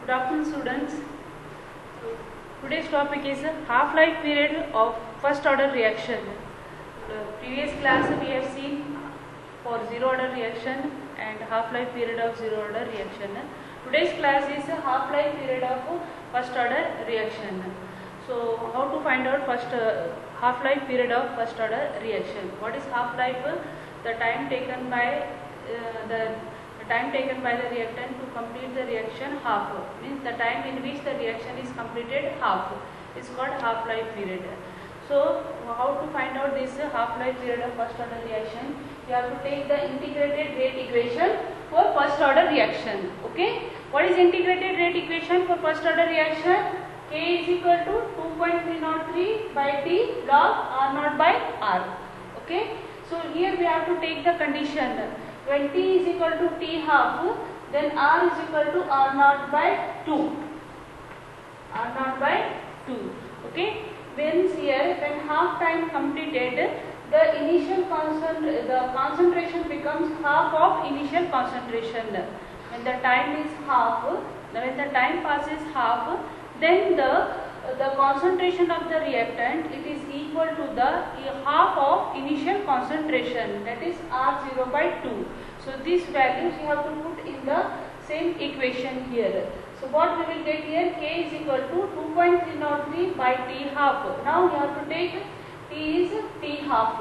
Good afternoon, students. Today's topic is half-life period of first order reaction. Previous class we have seen for zero order reaction and half-life period of zero order reaction. Today's class is half-life period of first order reaction. So how to find out first half-life period of first order reaction? What is half-life? The time taken by the reactant to complete the reaction half, means the time in which the reaction is completed half is called half-life period. So how to find out this half-life period of first order reaction? You have to take the integrated rate equation for first order reaction. Okay, what is integrated rate equation for first order reaction? K is equal to 2.303 by T log R naught by R. Okay, so here we have to take the condition. When T is equal to T half, then R is equal to R naught by 2. R naught by 2. Okay. Means here when half time completed, the initial concentration becomes half of initial concentration. When the time is half, when the time passes half, then the concentration of the reactant, it is equal to the half of initial concentration, that is R0 by 2. So these values you have to put in the same equation here. So what we will get here, K is equal to 2.303 by T half. Now you have to take T is T half.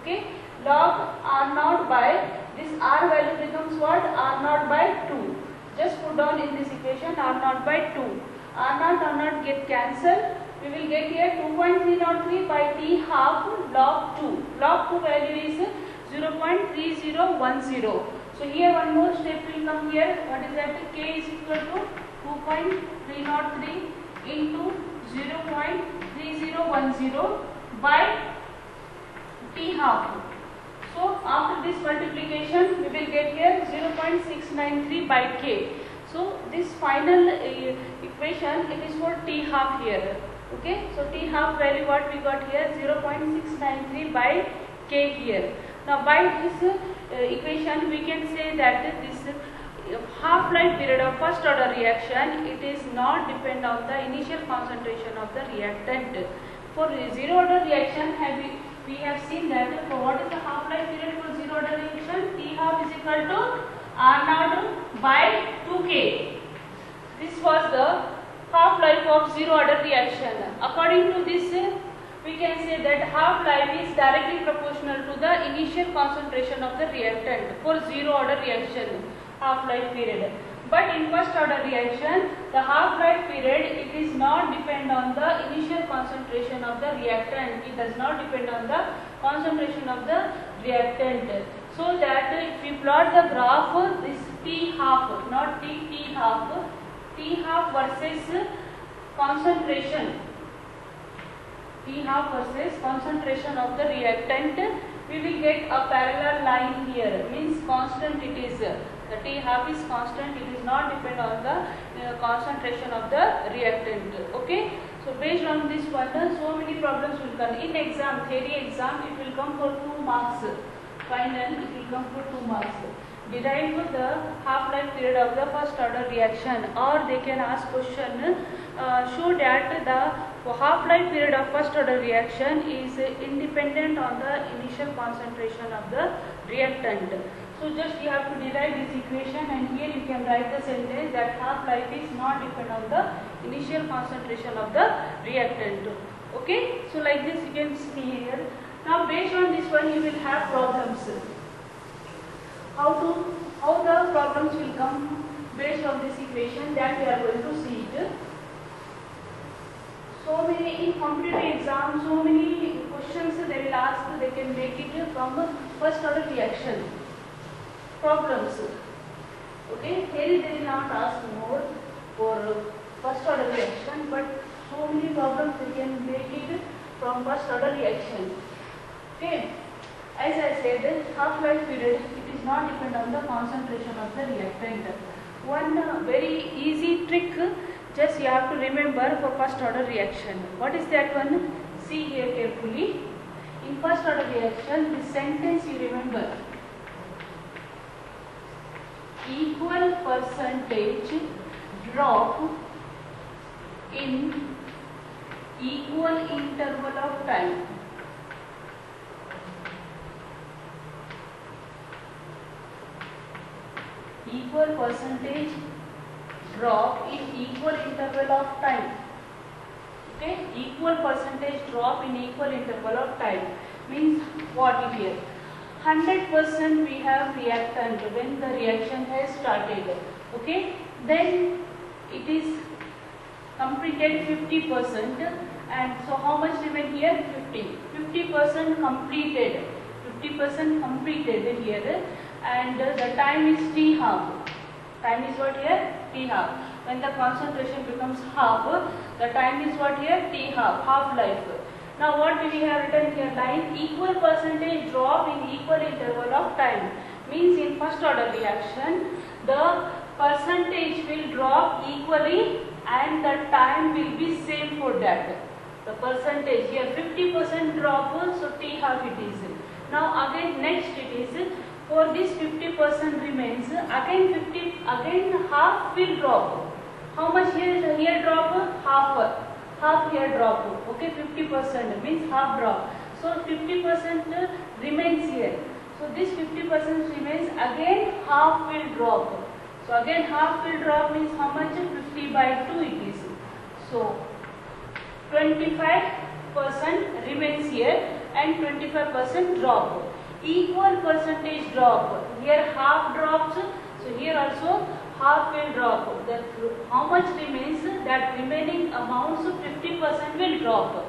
Okay, log R naught by, this R value becomes what? R naught by 2. Just put down in this equation R naught by 2. R naught get cancelled. We will get here 2.303 by T half log 2. Log 2 value is 0.3010. So here one more step will come here. What is that? K is equal to 2.303 into 0.3010 by T half. So after this multiplication we will get here 0.693 by K. So this final equation, it is for T half here. Okay, so T half value what we got here, 0.693 by K here. Now by this equation we can say that this half-life period of first order reaction, it is not depend on the initial concentration of the reactant. For zero order reaction we have seen that for what is the half-life period for zero order reaction, T half is equal to R naught by 2K. This was the half-life of zero order reaction. According to this, we can say that half-life is directly proportional to the initial concentration of the reactant for zero order reaction half-life period. But in first order reaction, the half-life period, it is not depend on the initial concentration of the reactant. It does not depend on the concentration of the reactant. So that if we plot the graph, this T half, not T half, T half versus concentration, T half versus concentration of the reactant, we will get a parallel line here, means constant it is, the T half is constant, it is not depend on the concentration of the reactant. Okay, so based on this one, so many problems will come in exam, theory exam, it will come for 2 marks, final it will come for 2 marks. Derive the half-life period of the first order reaction, or they can ask question, show that the half-life period of first order reaction is independent on the initial concentration of the reactant. So just you have to derive this equation, and here you can write the sentence that half-life is not dependent on the initial concentration of the reactant. Okay, so like this you can see here. Now based on this one you will have problems. How the problems will come based on this equation, that we are going to see it. So many in competitive exams, so many questions they will ask, they can make it from first order reaction problems. Okay, here they will not ask more for first order reaction, but so many problems they can make it from first order reaction. Okay, as I said, half-life period, it is not depend on the concentration of the reactant. One very easy trick, just you have to remember for first order reaction. What is that one? See here carefully. In first order reaction, this sentence you remember. Equal percentage drop in equal interval of time. Equal percentage drop in equal interval of time. Okay, equal percentage drop in equal interval of time means what here? 100% we have reactant when the reaction has started. Okay, then it is completed 50%, and so how much remain here? 50% completed. 50% completed here, and the time is T half. Time is what here? T half. When the concentration becomes half, the time is what here? T half, half life. Now what we have written here? Line equal percentage drop in equal interval of time means in first order reaction the percentage will drop equally and the time will be same for that. The percentage here 50% drop, so T half it is. Now again next it is for this 50% remains, again half will drop. How much here drop? Half here drop. Okay, 50% means half drop. So 50% remains here. So this 50% remains, again half will drop. So again half will drop means how much? 50 by 2 it is. So 25% remains here and 25% drop. Equal percentage drop. Here half drops, so here also half will drop. That how much remains? That remaining amounts of 50% will drop.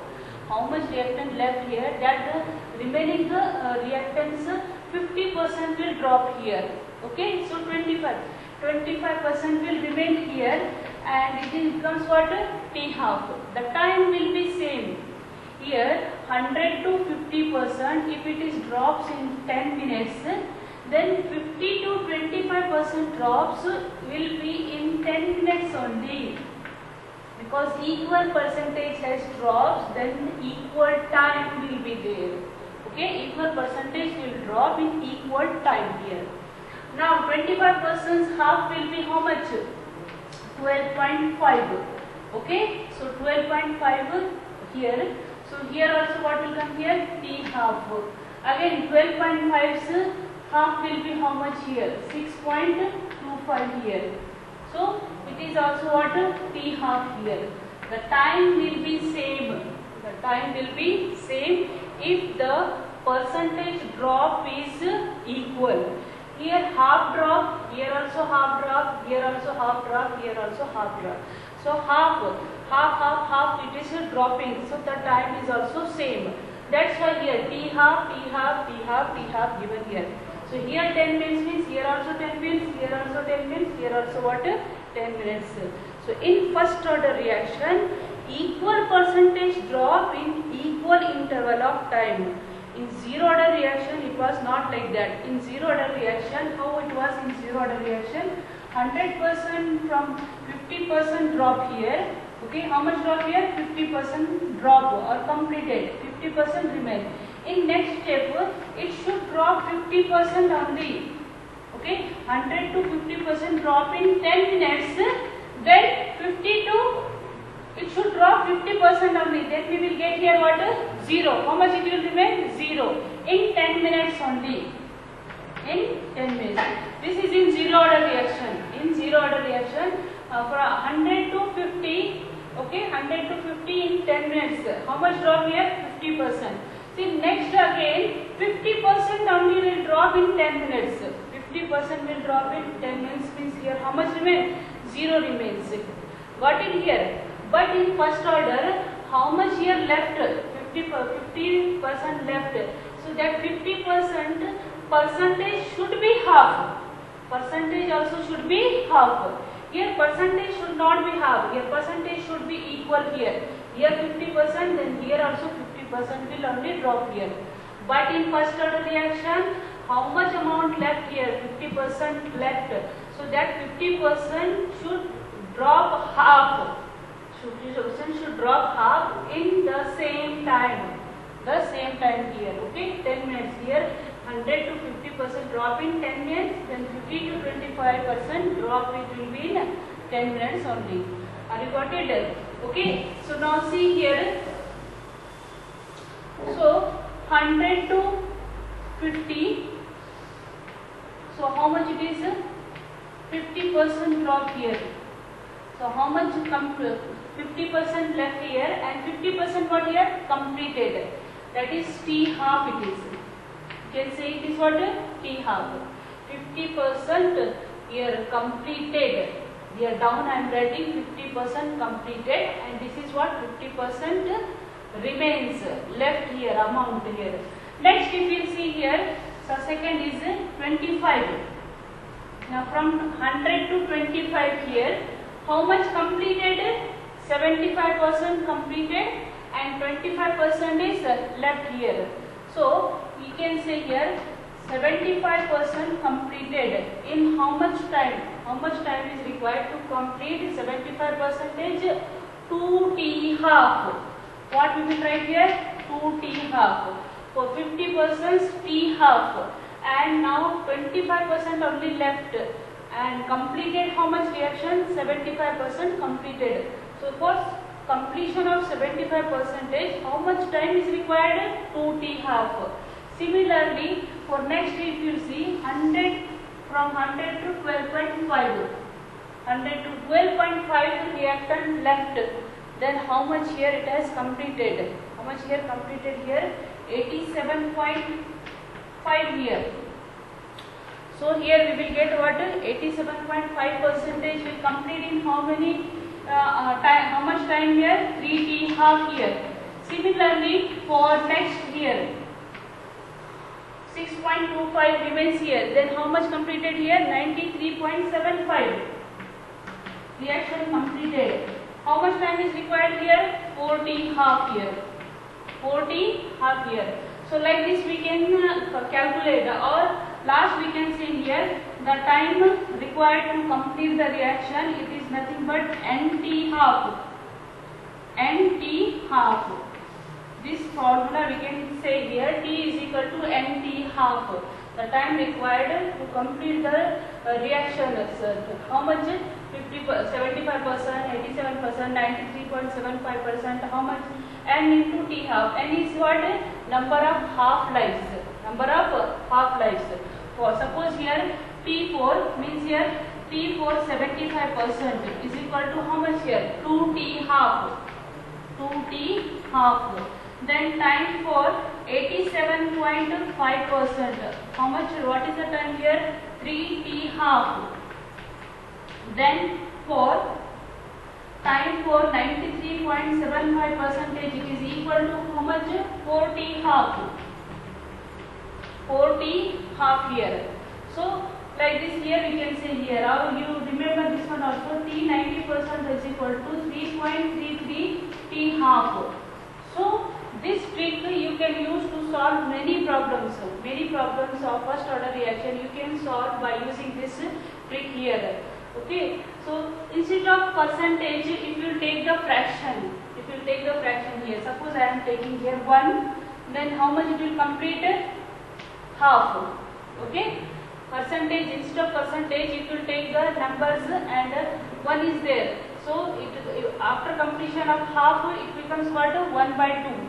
How much reactant left here? That remaining reactants 50% will drop here. Okay, so 25% will remain here, and it becomes what? T half. The time will be same. Here 100 to 50%, if it is drops in 10 minutes, then 50 to 25% drops will be in 10 minutes only. Because equal percentage has drops, then equal time will be there. Okay, equal percentage will drop in equal time here. Now 25% half will be how much? 12.5. Okay, so 12.5 here. So here also what will come here? T half. Again 12.5's half will be how much here? 6.25 here. So it is also what? T half here. The time will be same. The time will be same if the percentage drop is equal. Here half drop, here also half drop, here also half drop, here also half drop. So half, it is dropping. So the time is also same. That's why here T half given here. So here 10 minutes means here also 10 minutes, here also 10 minutes, here also what? 10 minutes. So in first order reaction, equal percentage drop in equal interval of time. In zero order reaction, it was not like that. In zero order reaction, how it was in zero order reaction? 100% from 50% drop here. Okay, how much drop here? 50% drop or completed. 50% remain. In next step, it should drop 50% only. Okay, 100 to 50% drop in 10 minutes. Then 50 to it should drop 50% only. Then we will get here what? 0. How much it will remain? 0. In 10 minutes only. In 10 minutes. This is in zero order reaction. In zero order reaction, for 100 to 50, okay, 100 to 50 in 10 minutes. How much drop here? 50%. See, next again, 50% only will drop in 10 minutes. 50% will drop in 10 minutes means here how much remains? 0 remains. Got it here? But in first order, how much here left? 50% left. So that 50% percentage should be half. Percentage also should be half. Here percentage should not be half. Here percentage should be equal here. Here 50%, then here also 50% will only drop here. But in first order reaction, how much amount left here? 50% left. So that 50% should drop half. 50% should drop half in the same time. The same time here. Okay, 10 minutes here. 100 to 50% drop in 10 minutes. Then 50 to 25% drop it will be in 10 minutes only. Are you got it? Okay. So now see here. So 100 to 50. So how much it is? 50% drop here. So how much 50% left here and 50% what here? Completed. That is T half it is. You can say it is what? T half. 50% here completed. Here down I am writing 50% completed and this is what 50% remains left here amount here. Next if you see here, so second is 25. Now from 100 to 25 here, how much completed? 75% completed and 25% is left here. So we can say here 75% completed. In how much time? How much time is required to complete 75%? 2T half. What we will write here? 2T half. For 50% T half. And now 25% only left. And completed how much reaction? 75% completed. So for completion of 75%, how much time is required? 2T half. Similarly, for next if you see 100 from 100 to 12.5. 100 to 12.5 reactant left. Then how much here it has completed? How much here completed here? 87.5 here. So here we will get what? 87.5% will complete in how many time? How much time here? 3T half here. Similarly for next here 6.25 remains here. Then how much completed here? 93.75. Reaction completed. How much time is required here? 4T half here. 4T half here. So like this we can calculate, or last we can say here the time required to complete the reaction, it is nothing but NT half. NT half. This formula we can say here T is equal to NT half. The time required to complete the reaction. How much? 50%, 75%, 87%, 93.75%. How much? N into T half. N is what? Number of half lives. Number of half lives. For suppose here T4 means here T4 75% is equal to how much here? 2T half. 2T half. Then time for 87.5%. How much? What is the time here? 3T half. Then for time for 93.75%, it is equal to how much? 4T half. 4T half here. So like this here we can say here. Now you remember this one also. T 90% is equal to 3.33 T half. So this trick you can use to solve many problems. Many problems of first order reaction you can solve by using this trick here. Okay. So instead of percentage, if you take the fraction, here, suppose I am taking here 1, then how much it will complete? Half. Okay. Percentage, instead of percentage, it will take the numbers and 1 is there. So after completion of half, it becomes what? 1/2.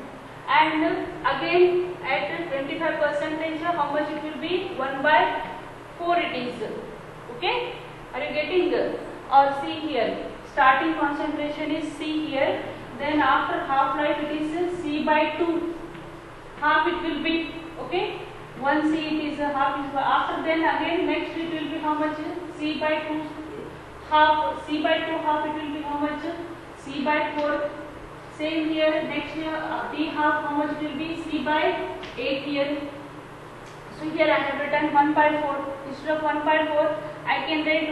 And again at 25%, how much it will be? 1/4 it is. Okay. Are you getting? Or see here, starting concentration is C here. Then after half life it is C/2. Half it will be. Okay. 1 C it is a half. After then again next it will be how much? C/2 half. C/2 half it will be how much? C/4. Same here. Next year T half how much it will be? C/8 here. So here I have written 1/4. Instead of 1/4 I can write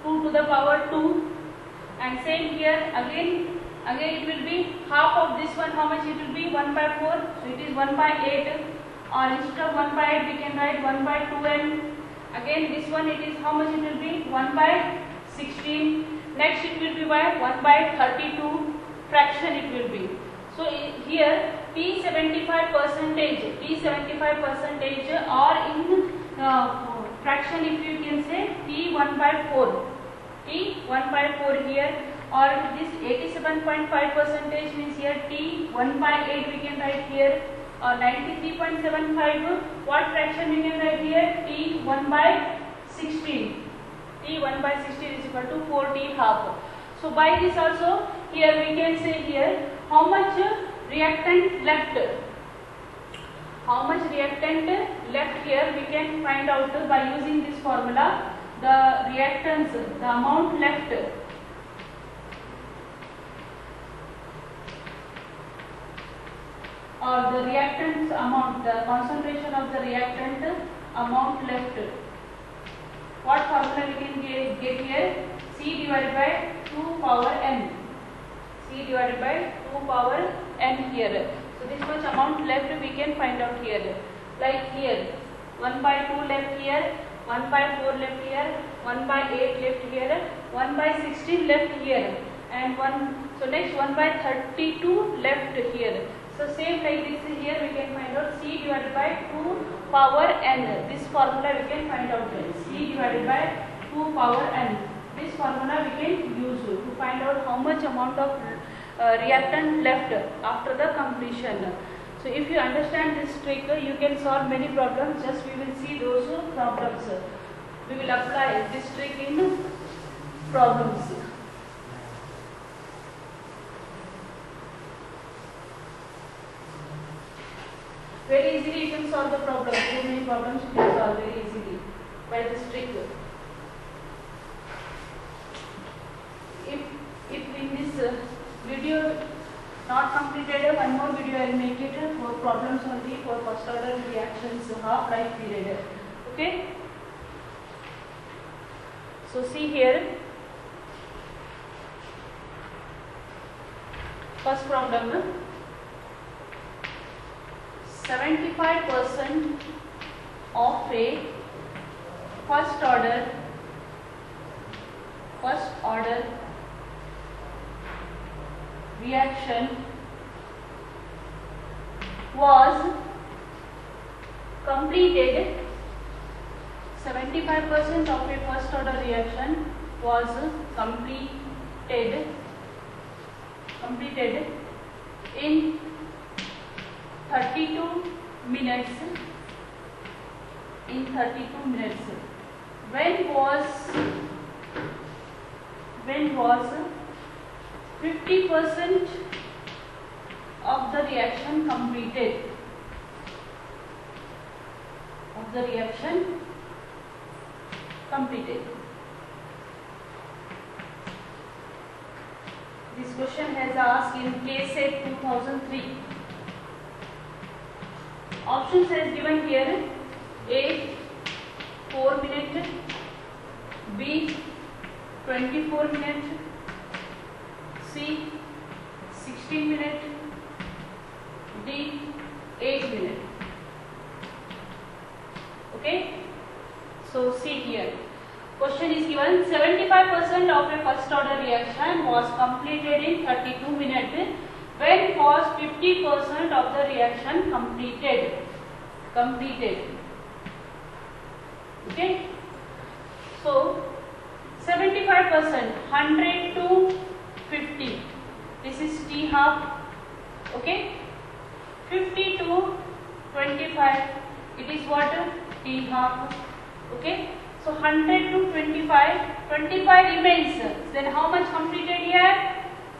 2 to the power 2. And same here again it will be half of this one. How much it will be? 1/4. So it is 1/8. Or instead of 1/8 we can write 1/2n. Again this one it is how much it will be? 1/16. Next it will be by 1/32 fraction it will be. So here T75% or in fraction if you can say T 1/4. T 1 by 4 here, or this 87.5% means here T 1 by 8 we can write here, or 93.75, what fraction we can write here? T 1 by 16. T 1 by 16 is equal to 4T half. So by this also here we can say here how much reactant left. How much reactant left here we can find out by using this formula. The reactants, the amount left, or the reactants amount, the concentration of the reactant amount left. What formula we can get here? C divided by 2 power n. C divided by 2 power n here. So this much amount left we can find out here. Like here, 1 by 2 left here, 1 by 4 left here, 1 by 8 left here, 1 by 16 left here, and 1. So next 1 by 32 left here. So same like this here we can find out C divided by 2 power n. This formula we can find out here. C divided by 2 power n. This formula we can use to find out how much amount of reactant left after the completion. So if you understand this trick, you can solve many problems. Just we will see those problems. We will apply this trick in problems. Very easily you can solve the problem. So many problems you can solve very easily by this trick. If in this video not completed, one more video I will make it for problems only for first order reactions half life period. Okay. So see here. First problem. 75% of a first order reaction was completed. 75% of a first order reaction was completed in 32 minutes. When was 50% of the reaction completed? This question has asked in KSET 2003. Options as given here: A 4 minutes, B 24 minutes, C 16 minutes, D 8 minutes. Okay. So see here. Question is given: 75% of a first order reaction was completed in 32 minutes. When was 50% of the reaction completed? Okay. So 75%, 100 to 50. This is T half. Okay. 50 to 25. It is what? T half. Okay. So 100 to 25. 25 remains. Then how much completed here?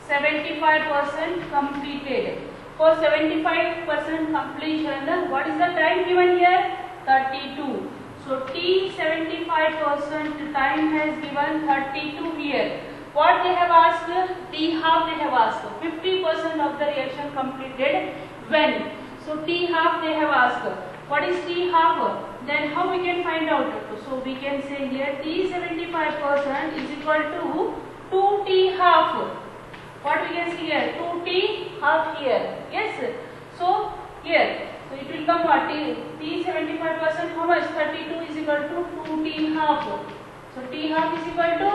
75% completed. For 75% completion, what is the time given here? 32. So T 75% time has given 32 here. What they have asked? T half they have asked. 50% of the reaction completed when? So T half they have asked. What is T half? Then how we can find out? So we can say here T 75% is equal to 2T half. What we can see here? 2T half here. Yes. So here. So it will come what? T 75%, how much? 32 is equal to 2T half. So T half is equal to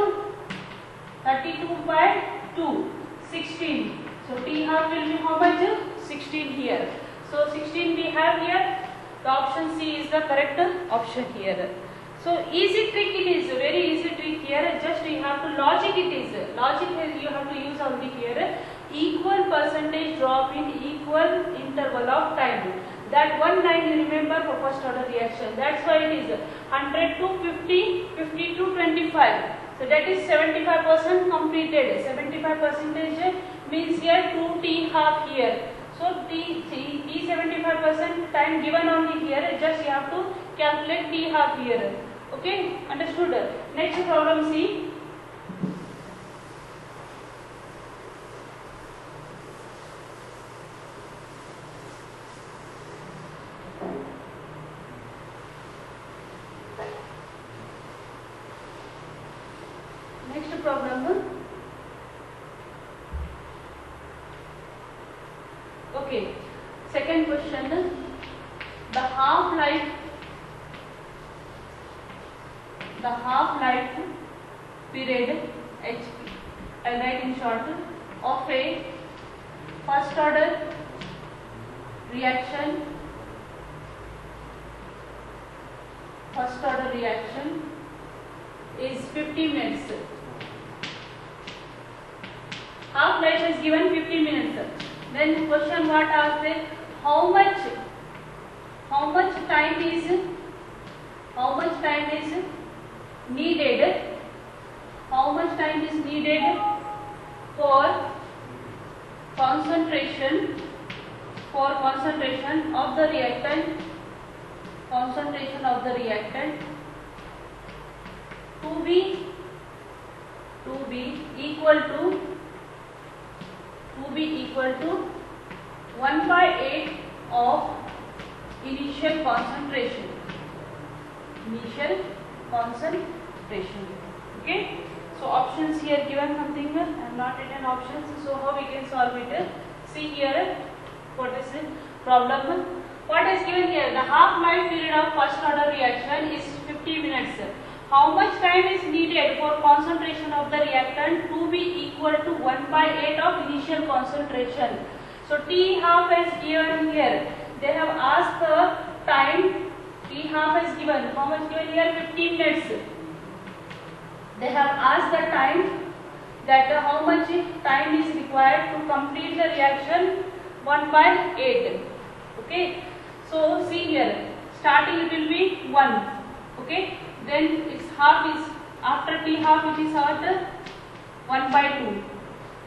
32 by 2, 16. So T half will be how much? 16 here. So 16 we have here. The option C is the correct option here. So easy trick it is, very easy trick here. Just you have to logic it is. Logic you have to use only here. Equal percentage drop in equal interval of time. That one line you remember for first order reaction. That's why it is 100 to 50, 50 to 25. So that is 75% completed. 75% means here 2t half here. So t 75% time given only here. Just you have to calculate t half here. Okay, understood? Next problem C. Next problem. Okay, second question. The half-life period HP, I'll write in short, of a first order reaction is 50 minutes. Half life is given 50 minutes. Then question what asked? How much time is needed? How much time is needed for concentration of the reactant? Concentration of the reactant to be equal to 1/8 of initial concentration. Okay. So options here given something. I am not written options. So how we can solve it? See here. What is the problem? What is given here? The half-life period of first order reaction is 50 minutes. How much time is needed for concentration of the reactant to be equal to 1/8 of initial concentration? So T half is given here. They have asked the time. T half is given. How much given here? 15 minutes. They have asked the time, that how much time is required to complete the reaction 1/8. Okay. So see here. Starting it will be 1. Okay. Then its half is after T half it is at 1/2.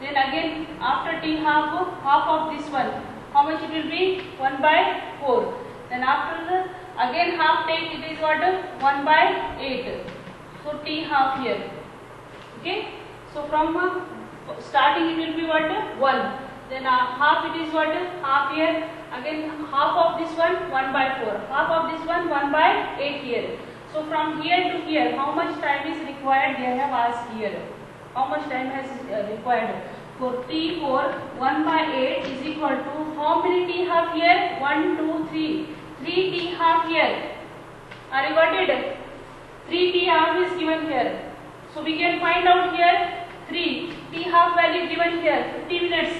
Then again after T half of this one, how much it will be? 1/4. Then after the again half take it is what? 1/8. So T half here. Okay. So from starting it will be what? 1. Then half it is what? Half here. Again half of this one 1/4. Half of this one 1/8 here. So from here to here, how much time is required? They have asked here. How much time has required? For T4, 1/8 is equal to how many T half here? 1, 2, 3. 3 T half here. Are you got it? 3 T half is given here. So we can find out here 3 T half value given here 50 minutes.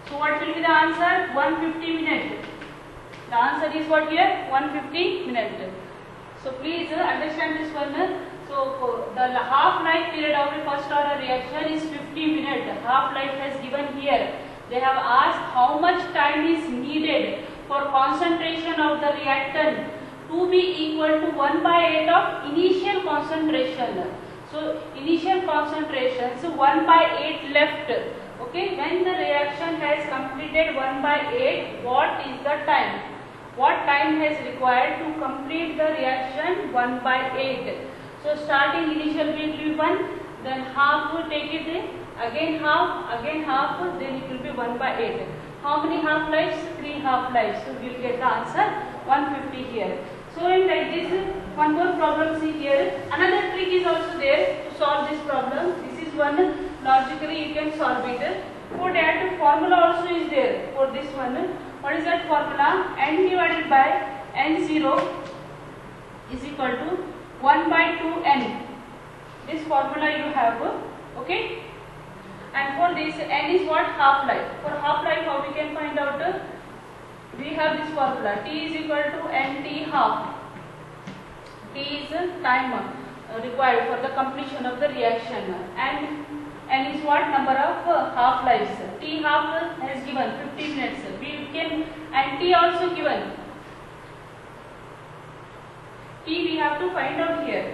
So what will be the answer? 150 minutes. The answer is what here? 150 minutes. So please understand this one. So the half-life period of a first order reaction is 50 minutes. Half-life has given here. They have asked how much time is needed for concentration of the reactant to be equal to 1/8 of initial concentration. So initial concentration, so 1/8 left. Okay, when the reaction has completed 1/8, what is the time? What time has required to complete the reaction 1/8? So starting initial will be 1, then half will take it in, again half, then it will be 1/8. How many half lives? 3 half lives. So we will get the answer 150 here. So in like this, one more problem see here. Another trick is also there to solve this problem. This is one logically you can solve it. For that formula also is there for this one. What is that formula? N divided by N0 is equal to 1/2N. This formula you have, okay? And for this N is what? Half life. For half life, how we can find out? We have this formula. T is equal to NT half. T is time. required for the completion of the reaction, and n is what number of half lives. T half has given 50 minutes. We can, and T also given. T we have to find out here.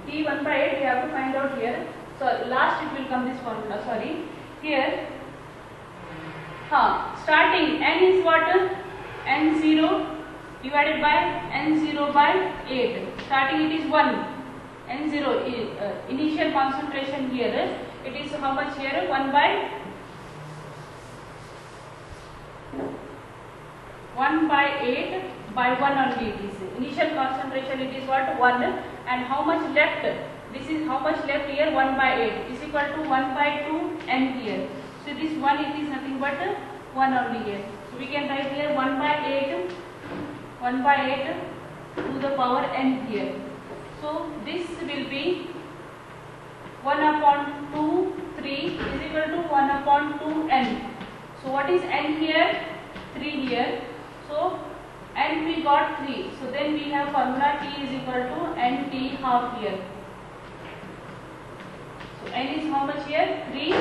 T 1/8 we have to find out here. So last it will come this formula. Sorry, here. Starting n is what? N0 divided by N0 by 8. Starting it is 1. N0 initial concentration here. It is how much here? 1 by 8 by 1 only it is. Initial concentration it is what? 1. And how much left? This is how much left here? 1 by 8 is equal to 1 by 2 n here. So this 1 it is nothing but 1 only here. So we can write here 1 by 8 to the power n here. So this will be 1 upon 2 3 is equal to 1 upon 2 n. So what is n here? 3 here. So n we got 3. So then we have formula T is equal to n T half here. So n is how much here? 3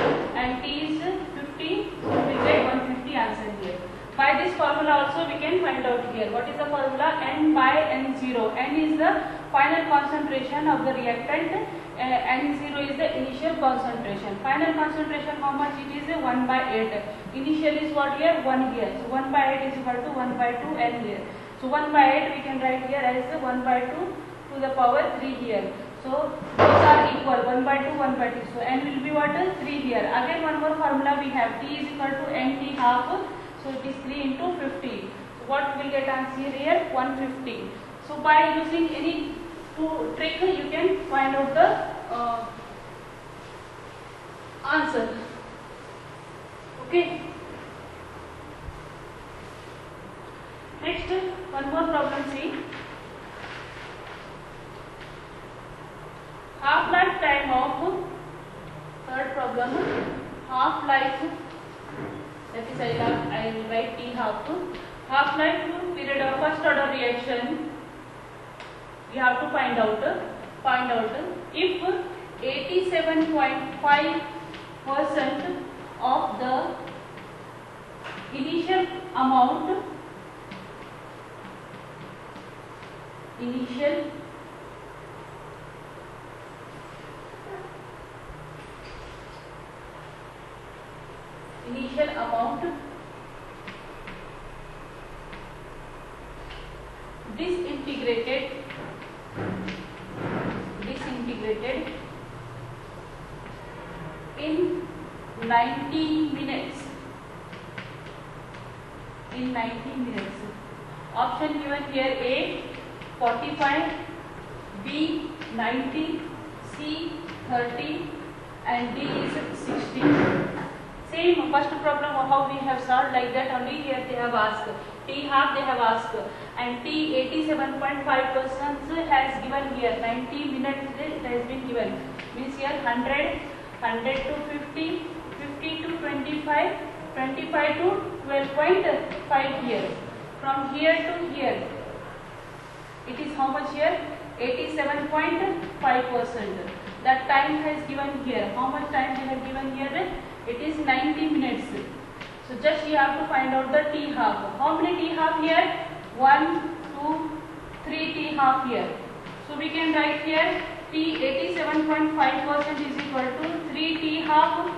and T is 50. So we get 150 answer here. By this formula also we can find out here. What is the formula? N by N0. N is the final concentration of the reactant. N0 is the initial concentration. Final concentration how much it is? 1 by 8. Initial is what here? 1 here. So 1 by 8 is equal to 1 by 2 n here. So 1 by 8 we can write here as 1 by 2 to the power 3 here. So those are equal, 1 by 2, 1 by 2. So n will be what? 3 here. Again one more formula we have. T is equal to n T half. So it is 3 into 50. So what will get answer here? 150. So by using any trick you can find out the answer. Okay. Next, one more problem. See, half-life time of third problem. Half-life. That is, I will write T half. Half-life period of first order reaction. We have to find out if 87.5% of the initial amount disintegrated in 90 minutes. Option given here: A 45, B 90, C 30 and D is 60. Same first problem how we have solved, like that only here they have asked. T half they have asked, and T 87.5% has given here. 90 minutes it has been given. Means here 100 to 50, 50 to 25, 25 to 12.5 here. From here to here, it is how much here? 87.5%. That time has given here. How much time they have given here? It is 90 minutes. So just you have to find out the T half. How many T half here? 1, 2, 3 T half here. So we can write here T 87.5% is equal to 3 T half.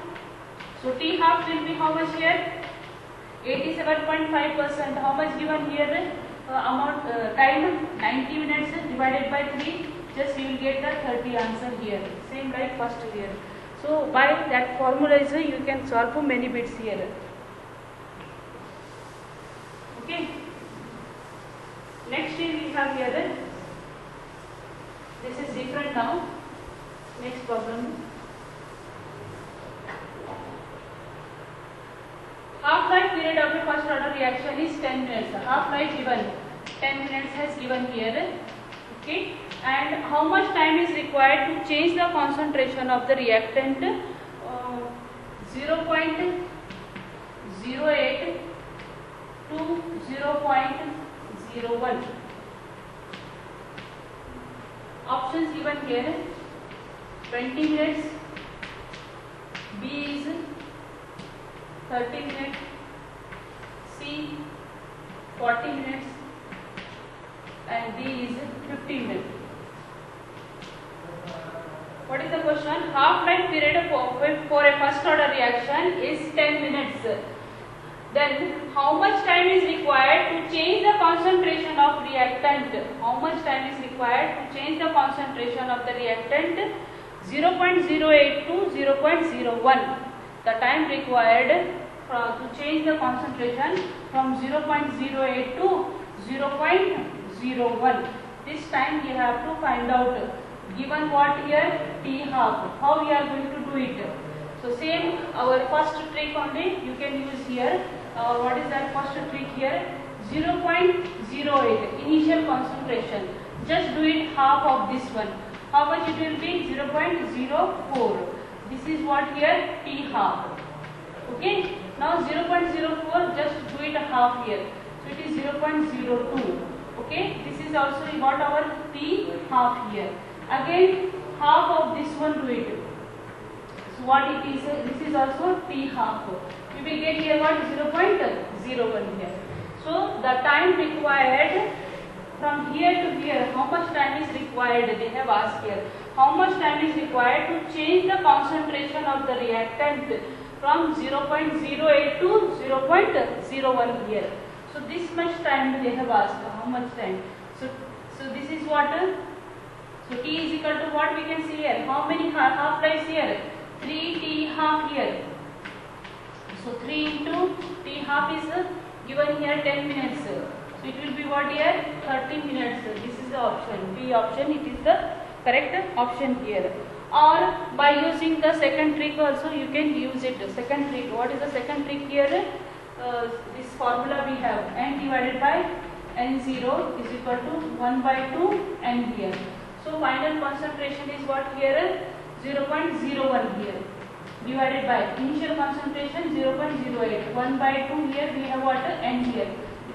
So T half will be how much here? 87.5%. How much given here? Time 90 minutes divided by 3. Just you will get the 30 answer here. Same like first here. So by that formula you can solve for many bits here. Okay. Next we have here. This is different now. Next problem. Half-life period of a first order reaction is 10 minutes. Half-life given 10 minutes has given here. Okay. And how much time is required to change the concentration of the reactant? 0.08 to 0.01. options given here: 20 minutes, B is 30 minutes, C 40 minutes, and D is 15 minutes. What is the question? Half-life period for a first order reaction is 10 minutes. Then how much time is required to change the concentration of reactant? How much time is required to change the concentration of the reactant? 0.08 to 0.01. The time required to change the concentration from 0.08 to 0.01. This time we have to find out. Given what here? T half. How we are going to do it? So same our first trick only you can use here. What is that first trick here? 0.08 initial concentration. Just do it half of this one. How much it will be? 0.04. This is what here? T half. Okay. Now 0.04, just do it half here. So it is 0.02. Okay. This is also we got our T half here. Again half of this one do it. So what it is? This is also T half. We will get here what? 0.01 here. So the time required from here to here, how much time is required? They have asked here. How much time is required to change the concentration of the reactant from 0.08 to 0.01 here? So this much time they have asked. How much time? So this is what? So T is equal to what we can see here? How many half-lives here? 3T half here. So 3 into T half is given here 10 minutes. So it will be what here? 30 minutes. This is the option. B option, it is the correct option here. Or by using the second trick also you can use it. Second trick. What is the second trick here? This formula we have. N divided by N0 is equal to 1 by 2 N here. So final concentration is what here? 0.01 here. Divided by initial concentration 0.08. 1 by 2 here we have what? N here.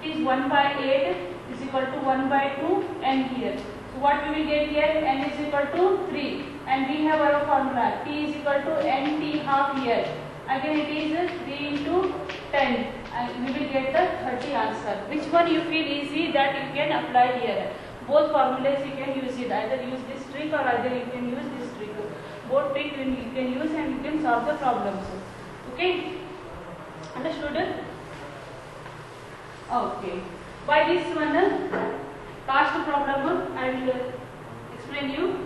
It is 1 by 8 is equal to 1 by 2 N here. So what we will get here? N is equal to 3. And we have our formula. T is equal to NT half here. Again it is 3 into 10. And we will get the 30 answer. Which one you feel easy that you can apply here? Both formulas you can use it. Either use this trick or either you can use this trick. Both trick you can use and you can solve the problems. Okay? Understood? Okay. By this one, last problem I will explain you.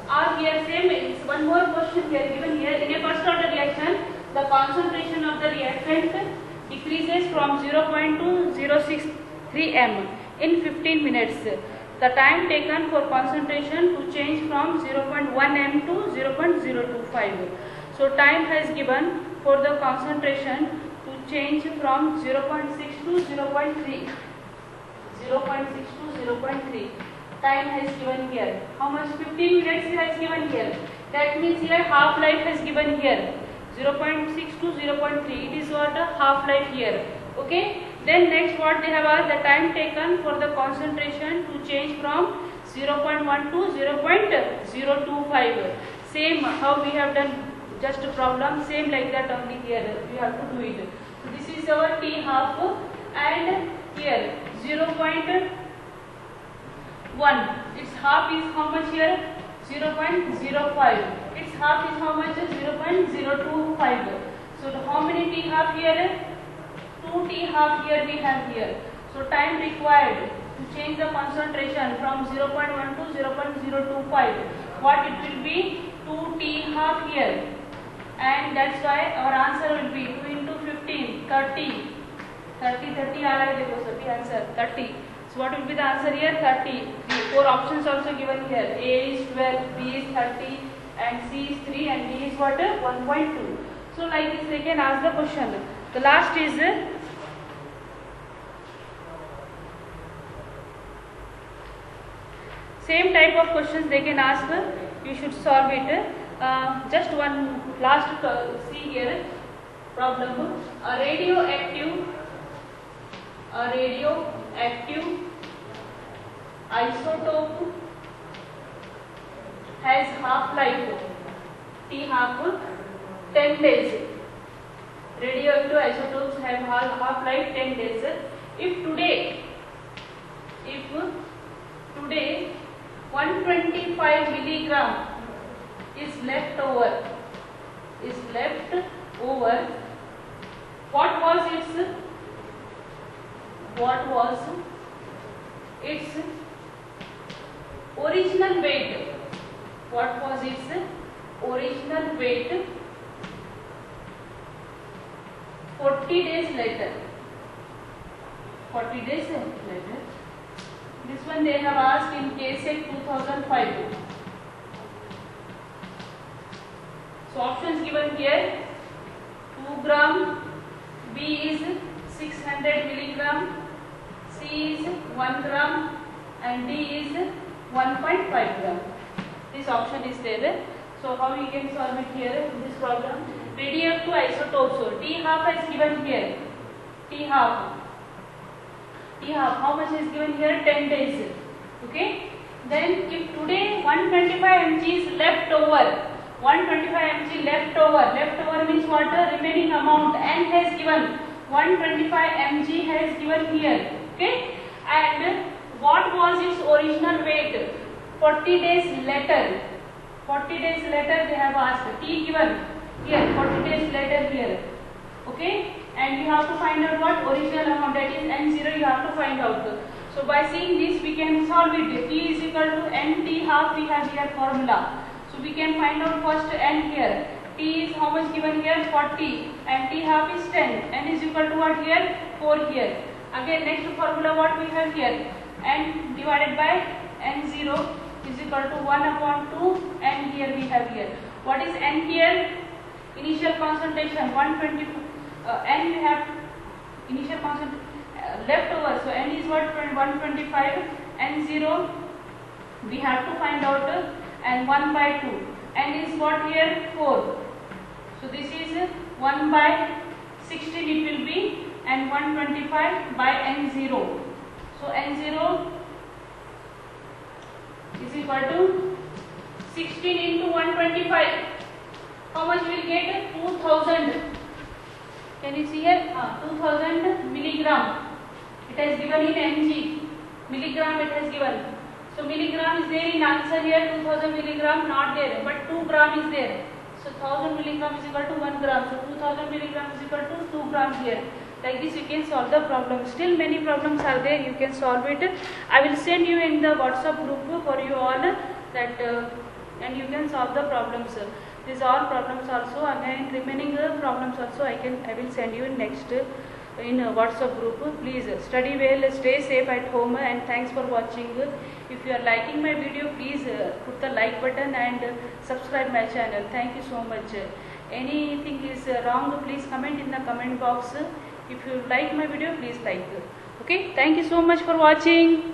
Or here same, it's one more question here given here. In a first order reaction, the concentration of the reactant decreases from 0.2 to 0.63 m in 15 minutes. The time taken for concentration to change from 0.1 m to 0.025. So time has given for the concentration to change from 0.6 to 0.3. 0.6 to 0.3. Time has given here. How much? 15 minutes has given here. That means here half life has given here. 0.6 to 0.3. It is what? Half life here. Okay. Then next what they have asked, the time taken for the concentration to change from 0.1 to 0.025. Same how we have done just a problem, same like that only here we have to do it. So this is our T half and here 0.1. Its half is how much here? 0.05. Its half is how much? 0.025. So how many T half here? 2 T half here we have here. So time required to change the concentration from 0.1 to 0.025. What it will be? 2 T half here. And that's why our answer will be 2 into 15, 30. 30 आ रहा है देखो सभी answer 30. So what will be the answer here? 30. The 4 options also given here. A is 12, B is 30 and C is 3 and D is what? 1.2. So like this they can ask the question. The last is same type of questions they can ask. You should solve it. Just one last see here problem. A radioactive isotope has half life, T half 10 days. Radioactive isotopes have half life 10 days. If today 125 milligram is left over, what was its original weight? What was its original weight 40 days later? 40 days later. This one they have asked in KSET 2005. So options given here: 2 gram, B is 600 milligram, C is 1 gram, and D is 1.5 gram. This option is there. So how we can solve it here in this problem? Radioactive isotopes. So T half is given here. T half. How much is given here? 10 days. Okay. Then if today 125 mg is left over. 125 mg left over means what? Remaining amount. N has given 125 mg has given here. Okay. And what was its original weight? 40 days later. 40 days later they have asked. T given here. 40 days later here. Okay. And you have to find out what original amount, that is N0 you have to find out. So by seeing this we can solve it. T is equal to N T half, we have here formula. So we can find out first N here. T is how much given here? 40 and T half is 10. N is equal to what here? 4 here. Again next formula what we have here? N divided by N0 is equal to 1 upon 2 and here we have here. What is N here? Initial concentration 120. N we have initial concentration left over. So N is what? 125. N0 we have to find out and 1 by 2. N is what here? 4. So this is 1 by 16 it will be and 125 by N0. So N0 is equal to 16 into 125. How much we will get? 2000. Can you see here? 2000 milligram. It has given in mg. Milligram it has given. So milligram is there in answer here. 2000 milligram not there, but 2 gram is there. So 1000 milligram is equal to 1 gram. So 2000 milligram is equal to 2 gram here. Like this you can solve the problem. Still many problems are there. You can solve it. I will send you in the WhatsApp group for you all that and you can solve the problems. These all problems also, again remaining problems also I will send you in next in WhatsApp group. Please study well, stay safe at home, and thanks for watching. If you are liking my video, please put the like button and subscribe my channel. Thank you so much. Anything is wrong, please comment in the comment box. If you like my video, please like. Okay, thank you so much for watching.